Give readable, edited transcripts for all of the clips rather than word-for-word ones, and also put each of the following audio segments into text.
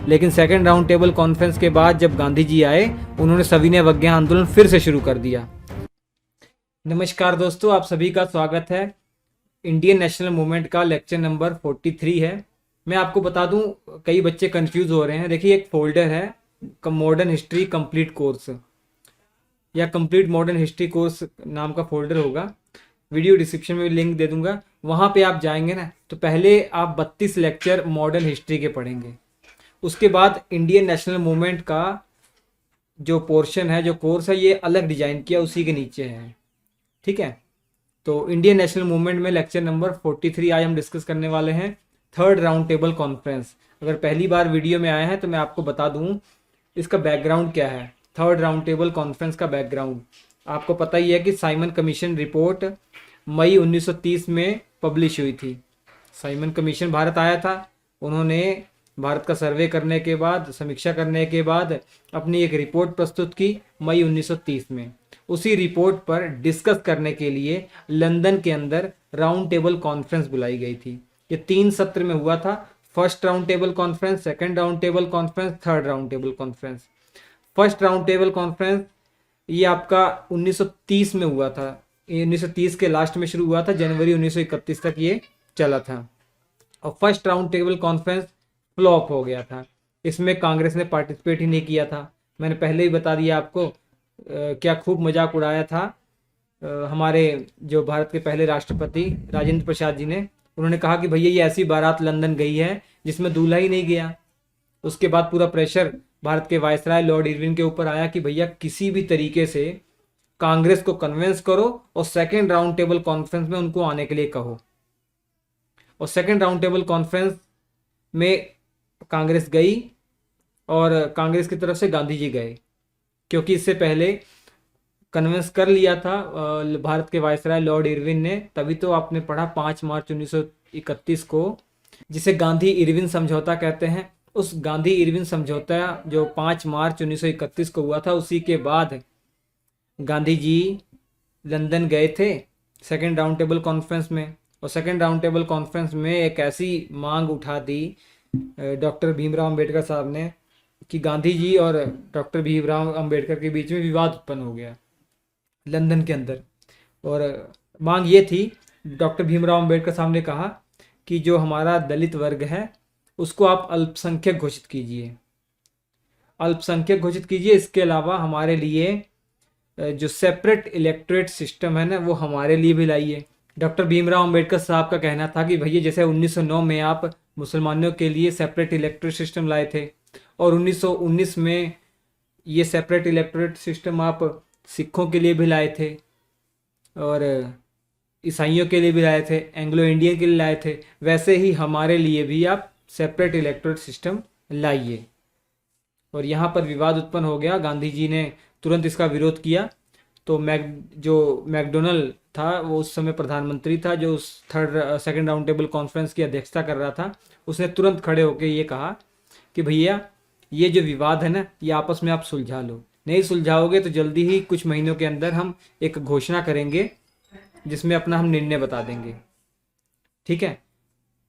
लेकिन second round table conference के बाद जब गांधी जी आए, उन्होंने सविनय अवज्ञा आंदोलन फिर से शुरू कर दिया। नमस्कार दोस्तों, आप सभी का स्वागत है। इंडियन नेशनल मूवमेंट का लेक्चर नंबर 43 है। मैं आपको बता दूं, कई बच्चे कंफ्यूज हो रहे हैं। देखिए, एक फोल्डर है मॉडर्न हिस्ट्री कंप्लीट कोर्स या कंप्लीट मॉडर्न हिस्ट्री कोर्स नाम का फोल्डर होगा। वीडियो डिस्क्रिप्शन में लिंक दे दूंगा, वहाँ पे आप जाएंगे ना, तो पहले आप 32 लेक्चर मॉडर्न हिस्ट्री के पढ़ेंगे। उसके बाद इंडियन नेशनल मूवमेंट का जो पोर्शन है, जो कोर्स है, ये अलग डिजाइन किया, उसी के नीचे है। ठीक है, तो इंडियन नेशनल मूवमेंट में लेक्चर नंबर 43 आज हम डिस्कस करने वाले हैं, थर्ड राउंड टेबल कॉन्फ्रेंस। अगर पहली बार वीडियो में आए हैं तो मैं आपको बता दूं इसका बैकग्राउंड क्या है। थर्ड राउंड टेबल कॉन्फ्रेंस का बैकग्राउंड आपको पता ही है कि साइमन कमीशन रिपोर्ट मई 1930 में पब्लिश हुई थी। साइमन कमीशन भारत आया था, उन्होंने भारत का सर्वे करने के बाद, समीक्षा करने के बाद अपनी एक रिपोर्ट प्रस्तुत की मई 1930 में। उसी रिपोर्ट पर डिस्कस करने के लिए लंदन के अंदर राउंड टेबल कॉन्फ्रेंस बुलाई गई थी। ये 3 सत्र में हुआ था। First round table conference, second round table conference, third round table conference. First round table conference ये आपका 1930 में हुआ था। ये 1930 के लास्ट में शुरू हुआ था, जनवरी 1931 तक ये चला था। और first round table conference flop हो गया था। इसमें कांग्रेस ने पार्टिसिपेट ही नहीं किया था। मैंने पहले ही बता दिया आपको क्या खूब मजाक उड़ाया था हमारे जो भारत के पहले राष्ट्रपति राजेंद्र प्रसाद जी ने। उन्होंने कहा कि भैया ये ऐसी बारात लंदन गई है जिसमें दूल्हा ही नहीं गया। उसके बाद पूरा प्रेशर भारत के वायसराय लॉर्ड इरविन के ऊपर आया कि भैया किसी भी तरीके से कांग्रेस को कन्विंस करो और सेकेंड राउंड टेबल कॉन्फ्रेंस में उनको आने के लिए कहो। और सेकेंड राउंड टेबल कॉन्फ्रेंस में कांग्रेस गई और कांग्रेस की तरफ से गांधी जी गए, क्योंकि इससे पहले कन्विंस कर लिया था भारत के वायसराय लॉर्ड इरविन ने। तभी तो आपने पढ़ा 5 मार्च 1931 को, जिसे गांधी इरविन समझौता कहते हैं। उस गांधी इरविन समझौता जो 5 मार्च 1931 को हुआ था, उसी के बाद गांधी जी लंदन गए थे सेकेंड राउंड टेबल कॉन्फ्रेंस में। और सेकेंड राउंड टेबल कॉन्फ्रेंस में एक ऐसी मांग उठा दी डॉक्टर भीमराव अंबेडकर साहब ने कि गांधी जी और डॉक्टर भीमराव अंबेडकर के बीच में विवाद उत्पन्न हो गया लंदन के अंदर। और मांग ये थी, डॉक्टर भीमराव अंबेडकर साहब ने कहा कि जो हमारा दलित वर्ग है उसको आप अल्पसंख्यक घोषित कीजिए, अल्पसंख्यक घोषित कीजिए। इसके अलावा हमारे लिए जो सेपरेट इलेक्टोरेट सिस्टम है ना, वो हमारे लिए भी लाइए। डॉक्टर भीमराव अंबेडकर साहब का कहना था कि भैया जैसे 1909 में आप मुसलमानों के लिए सेपरेट इलेक्टोरेट सिस्टम लाए थे और 1919 में ये सेपरेट इलेक्टोरेट सिस्टम आप सिखों के लिए भी लाए थे और ईसाइयों के लिए भी लाए थे, एंग्लो इंडियन के लिए लाए थे, वैसे ही हमारे लिए भी आप सेपरेट इलेक्टोरेट सिस्टम लाइए। और यहाँ पर विवाद उत्पन्न हो गया। गांधी जी ने तुरंत इसका विरोध किया। तो जो मैकडोनल्ड था, वो उस समय प्रधानमंत्री था, जो उस सेकेंड राउंड टेबल कॉन्फ्रेंस की अध्यक्षता कर रहा था, उसने तुरंत खड़े होकर ये कहा कि भैया ये जो विवाद है ना, ये आपस में आप सुलझा लो। नहीं सुलझाओगे तो जल्दी ही कुछ महीनों के अंदर हम एक घोषणा करेंगे जिसमें अपना हम निर्णय बता देंगे। ठीक है,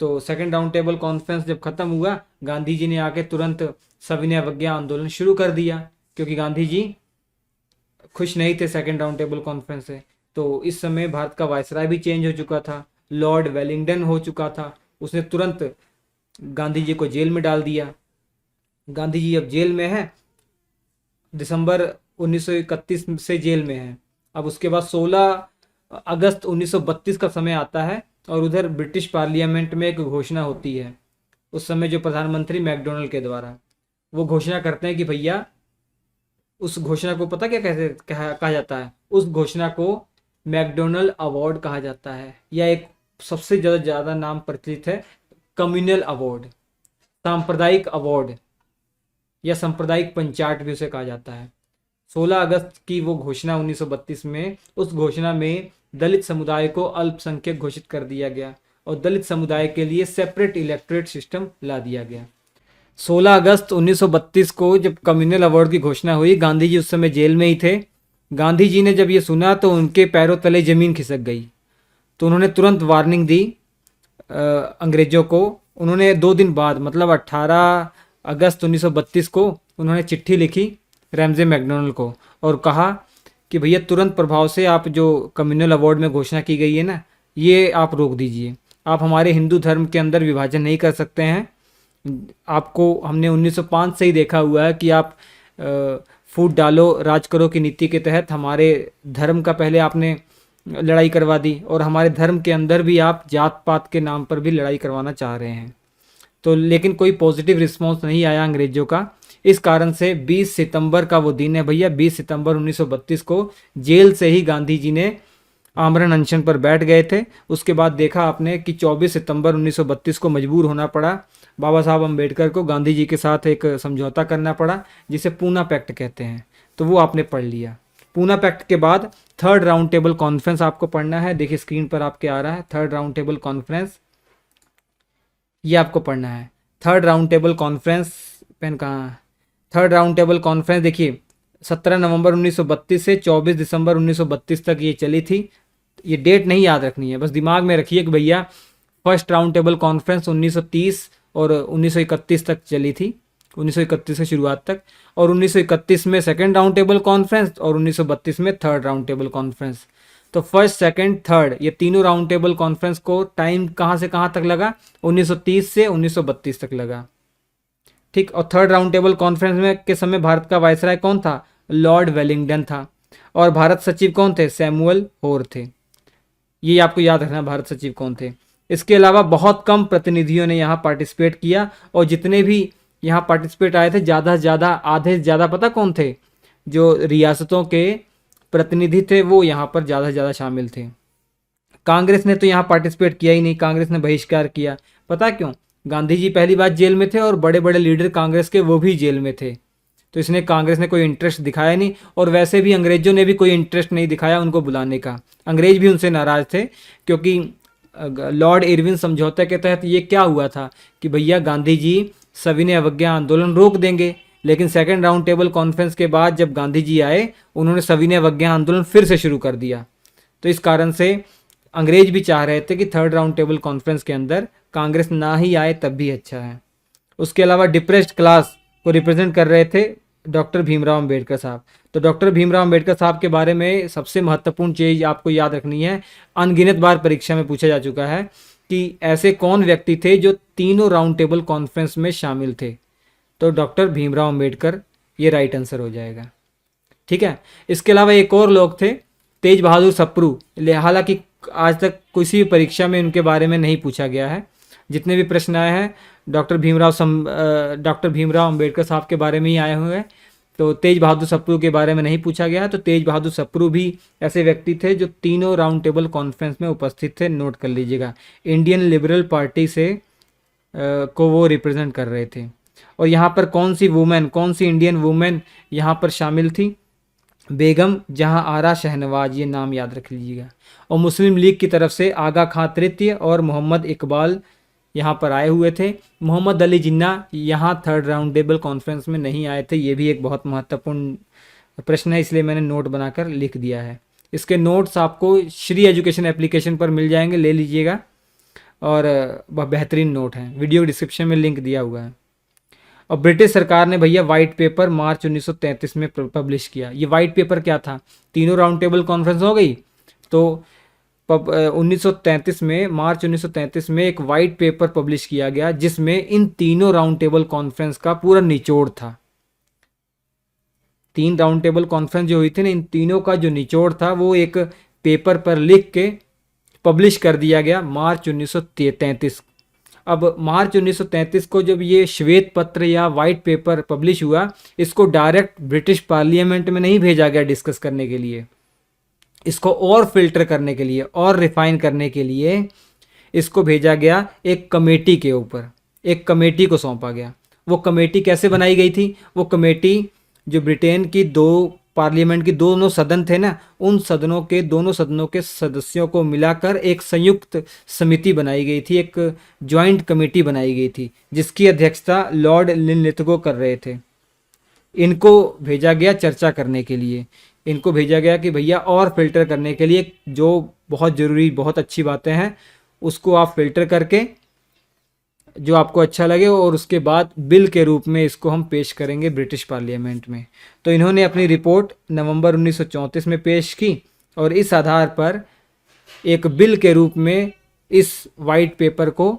तो सेकेंड राउंड टेबल कॉन्फ्रेंस जब खत्म हुआ, गांधी जी ने आके तुरंत सविनय अवज्ञा आंदोलन शुरू कर दिया, क्योंकि गांधी जी खुश नहीं थे सेकेंड राउंड टेबल कॉन्फ्रेंस से। तो इस समय भारत का वायसराय भी चेंज हो चुका था, लॉर्ड वेलिंगटन हो चुका था। उसने तुरंत गांधी जी को जेल में डाल दिया। गांधी जी अब जेल में हैं, दिसंबर 1931 से जेल में हैं। अब उसके बाद 16 अगस्त 1932 का समय आता है और उधर ब्रिटिश पार्लियामेंट में एक घोषणा होती है। उस समय जो प्रधानमंत्री मैकडोनल्ड के द्वारा वो घोषणा करते हैं कि भैया, उस घोषणा को पता क्या कहा जाता है? उस घोषणा को मैकडोनल्ड अवार्ड कहा जाता है, या एक सबसे ज़्यादा नाम प्रचलित है कम्युनल अवार्ड, सांप्रदायिक अवार्ड या सांप्रदायिक पंचाट भी उसे कहा जाता है। 16 अगस्त की वो घोषणा 1932 में, उस घोषणा में दलित समुदाय को अल्पसंख्यक घोषित कर दिया गया और दलित समुदाय के लिए सेपरेट इलेक्टोरेट सिस्टम ला दिया गया। 16 अगस्त 1932 को जब कम्युनल अवार्ड की घोषणा हुई, गांधी जी उस समय जेल में ही थे। गांधी जी ने जब ये सुना तो उनके पैरों तले ज़मीन खिसक गई। तो उन्होंने तुरंत वार्निंग दी अंग्रेज़ों को। उन्होंने 2 दिन बाद, मतलब 18 अगस्त 1932 को उन्होंने चिट्ठी लिखी रैमजे मैकडोनल्ड को और कहा कि भैया तुरंत प्रभाव से आप जो कम्युनल अवार्ड में घोषणा की गई है ना, ये आप रोक दीजिए। आप हमारे हिंदू धर्म के अंदर विभाजन नहीं कर सकते हैं। आपको हमने 1905 से ही देखा हुआ है कि आप फूट डालो राज करो की नीति के तहत हमारे धर्म का पहले आपने लड़ाई करवा दी और हमारे धर्म के अंदर भी आप जात पात के नाम पर भी लड़ाई करवाना चाह रहे हैं। तो लेकिन कोई पॉजिटिव रिस्पॉन्स नहीं आया अंग्रेजों का। इस कारण से 20 सितंबर का वो दिन है भैया, 20 सितंबर 1932 को जेल से ही गांधी जी ने आमरण अनशन पर बैठ गए थे। उसके बाद देखा आपने कि 24 सितंबर 1932 को मजबूर होना पड़ा बाबा साहब अम्बेडकर को गांधी जी के साथ एक समझौता करना पड़ा, जिसे पूना पैक्ट कहते हैं। तो वो आपने पढ़ लिया। पूना पैक्ट के बाद थर्ड राउंड टेबल कॉन्फ्रेंस आपको पढ़ना है। देखिए स्क्रीन पर आपके आ रहा है थर्ड राउंड टेबल कॉन्फ्रेंस, ये आपको पढ़ना है। Third round table conference, pen कहाँ है? थर्ड राउंड टेबल कॉन्फ्रेंस देखिए 17 नवंबर 1932 से 24 दिसंबर 1932 तक ये चली थी। ये डेट नहीं याद रखनी है, बस दिमाग में रखिए कि भैया फर्स्ट राउंड टेबल कॉन्फ्रेंस 1930 और 1931 तक चली थी, 1931 की शुरुआत तक, और 1931 में सेकेंड राउंड टेबल कॉन्फ्रेंस और 1932 में थर्ड राउंड टेबल कॉन्फ्रेंस। तो फर्स्ट सेकेंड थर्ड ये तीनों राउंड टेबल कॉन्फ्रेंस को टाइम कहाँ से कहाँ तक लगा? 1930 से 1932 तक लगा, ठीक। और थर्ड राउंड टेबल कॉन्फ्रेंस में के समय भारत का वायसराय कौन था? लॉर्ड वेलिंगटन था। और भारत सचिव कौन थे? सैमुअल होर थे। ये आपको याद रखना भारत सचिव कौन थे। इसके अलावा बहुत कम प्रतिनिधियों ने यहाँ पार्टिसिपेट किया और जितने भी यहाँ पार्टिसिपेट आए थे ज़्यादा से ज़्यादा, आधे से ज़्यादा पता कौन थे? जो रियासतों के प्रतिनिधि थे वो यहाँ पर ज़्यादा से ज़्यादा शामिल थे। कांग्रेस ने तो यहाँ पार्टिसिपेट किया ही नहीं, कांग्रेस ने बहिष्कार किया। पता क्यों? गांधी जी पहली बात जेल में थे और बड़े बड़े लीडर कांग्रेस के वो भी जेल में थे, तो इसने कांग्रेस ने कोई इंटरेस्ट दिखाया नहीं। और वैसे भी अंग्रेजों ने भी कोई इंटरेस्ट नहीं दिखाया उनको बुलाने का। अंग्रेज भी उनसे नाराज थे क्योंकि लॉर्ड इरविन समझौते के तहत ये क्या हुआ था कि भैया गांधी जी सविनय अवज्ञा आंदोलन रोक देंगे, लेकिन सेकेंड राउंड टेबल कॉन्फ्रेंस के बाद जब गांधी जी आए उन्होंने सविनय अवज्ञा आंदोलन फिर से शुरू कर दिया। तो इस कारण से अंग्रेज भी चाह रहे थे कि थर्ड राउंड टेबल कॉन्फ्रेंस के अंदर कांग्रेस ना ही आए तब भी अच्छा है। उसके अलावा डिप्रेस्ड क्लास को रिप्रेजेंट कर रहे थे डॉक्टर भीमराव अंबेडकर साहब। तो डॉक्टर भीमराव अंबेडकर साहब के बारे में सबसे महत्वपूर्ण चीज़ आपको याद रखनी है, अनगिनत बार परीक्षा में पूछा जा चुका है कि ऐसे कौन व्यक्ति थे जो तीनों राउंड टेबल कॉन्फ्रेंस में शामिल थे। तो डॉक्टर भीमराव अंबेडकर ये राइट आंसर हो जाएगा, ठीक है। इसके अलावा एक और लोग थे तेज बहादुर सप्रू, हालांकि आज तक किसी भी परीक्षा में उनके बारे में नहीं पूछा गया है। जितने भी प्रश्न आए हैं डॉक्टर भीमराव अंबेडकर साहब के बारे में ही आए हुए हैं। तो तेज बहादुर सप्रू के बारे में नहीं पूछा गया है। तो तेज बहादुर सप्रू भी ऐसे व्यक्ति थे जो तीनों राउंड टेबल कॉन्फ्रेंस में उपस्थित थे, नोट कर लीजिएगा। इंडियन लिबरल पार्टी से को वो रिप्रेजेंट कर रहे थे। और यहाँ पर कौन सी इंडियन वुमेन यहाँ पर शामिल थी? बेगम जहां आरा शहनवाज, ये नाम याद रख लीजिएगा। और मुस्लिम लीग की तरफ से आगा खां तृतीय और मोहम्मद इकबाल यहाँ पर आए हुए थे। मोहम्मद अली जिन्ना यहाँ थर्ड राउंड टेबल कॉन्फ्रेंस में नहीं आए थे। ये भी एक बहुत महत्वपूर्ण प्रश्न है, इसलिए मैंने नोट बनाकर लिख दिया है। इसके नोट्स आपको श्री एजुकेशन एप्लीकेशन पर मिल जाएंगे, ले लीजिएगा। और वह बेहतरीन नोट हैं, वीडियो डिस्क्रिप्शन में लिंक दिया हुआ है। और ब्रिटिश सरकार ने भैया वाइट पेपर मार्च 1933 में पब्लिश किया। ये वाइट पेपर क्या था? तीनों राउंड टेबल कॉन्फ्रेंस हो गई तो 1933 में, मार्च 1933 में एक वाइट पेपर पब्लिश किया गया जिसमें इन तीनों राउंड टेबल कॉन्फ्रेंस का पूरा निचोड़ था। तीन राउंड टेबल कॉन्फ्रेंस जो हुई थी ना, इन तीनों का जो निचोड़ था वो एक पेपर पर लिख के पब्लिश कर दिया गया मार्च 1933। अब मार्च 1933 को जब ये श्वेत पत्र या वाइट पेपर पब्लिश हुआ, इसको डायरेक्ट ब्रिटिश पार्लियामेंट में नहीं भेजा गया डिस्कस करने के लिए। इसको और फिल्टर करने के लिए और रिफाइन करने के लिए इसको भेजा गया एक कमेटी के ऊपर, एक कमेटी को सौंपा गया। वो कमेटी कैसे बनाई गई थी? वो कमेटी जो ब्रिटेन की दो पार्लियामेंट की दोनों सदन थे ना, उन दोनों सदनों के सदस्यों को मिलाकर एक संयुक्त समिति बनाई गई थी, एक ज्वाइंट कमेटी बनाई गई थी जिसकी अध्यक्षता लॉर्ड लिनलिथगो कर रहे थे। इनको भेजा गया चर्चा करने के लिए, इनको भेजा गया कि भैया और फिल्टर करने के लिए जो बहुत ज़रूरी बहुत अच्छी बातें हैं उसको आप फिल्टर करके जो आपको अच्छा लगे, और उसके बाद बिल के रूप में इसको हम पेश करेंगे ब्रिटिश पार्लियामेंट में। तो इन्होंने अपनी रिपोर्ट नवंबर 1934 में पेश की, और इस आधार पर एक बिल के रूप में इस वाइट पेपर को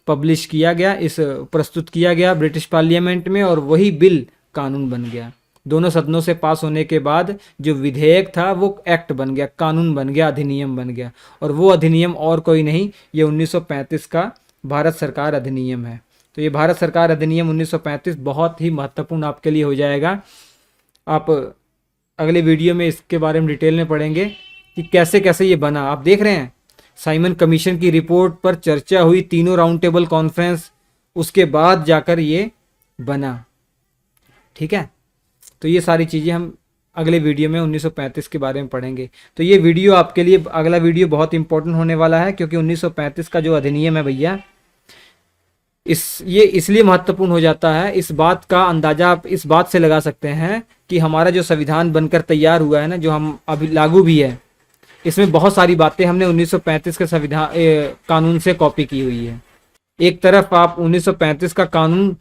पब्लिश किया गया, इस प्रस्तुत किया गया ब्रिटिश पार्लियामेंट में, और वही बिल कानून बन गया। दोनों सदनों से पास होने के बाद जो विधेयक था वो एक्ट बन गया, कानून बन गया, अधिनियम बन गया। और वो अधिनियम और कोई नहीं, ये 1935 का भारत सरकार अधिनियम है। तो ये भारत सरकार अधिनियम 1935 बहुत ही महत्वपूर्ण आपके लिए हो जाएगा। आप अगले वीडियो में इसके बारे में डिटेल में पढ़ेंगे कि कैसे कैसे ये बना। आप देख रहे हैं, साइमन कमीशन की रिपोर्ट पर चर्चा हुई, तीनों राउंड टेबल कॉन्फ्रेंस, उसके बाद जाकर ये बना। ठीक है, तो ये सारी चीज़ें हम अगले वीडियो में 1935 के बारे में पढ़ेंगे। तो ये वीडियो आपके लिए, अगला वीडियो बहुत इंपॉर्टेंट होने वाला है, क्योंकि 1935 का जो अधिनियम है भैया, ये इसलिए महत्वपूर्ण हो जाता है। इस बात का अंदाजा आप इस बात से लगा सकते हैं कि हमारा जो संविधान बनकर तैयार हुआ है ना, जो हम अभी लागू भी है, इसमें बहुत सारी बातें हमने 1935 के संविधान कानून से कॉपी की हुई है। एक तरफ आप 1935 का कानून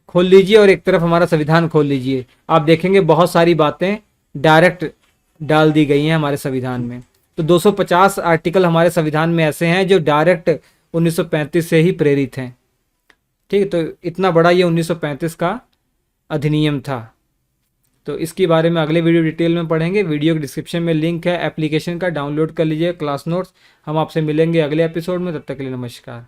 खोल लीजिए और एक तरफ हमारा संविधान खोल लीजिए, आप देखेंगे बहुत सारी बातें डायरेक्ट डाल दी गई हैं हमारे संविधान में। तो 250 आर्टिकल हमारे संविधान में ऐसे हैं जो डायरेक्ट 1935 से ही प्रेरित हैं। ठीक है, तो इतना बड़ा ये 1935 का अधिनियम था। तो इसके बारे में अगले वीडियो डिटेल में पढ़ेंगे। वीडियो के डिस्क्रिप्शन में लिंक है एप्लीकेशन का, डाउनलोड कर लीजिए, क्लास नोट्स। हम आपसे मिलेंगे अगले एपिसोड में, तब तक के लिए नमस्कार।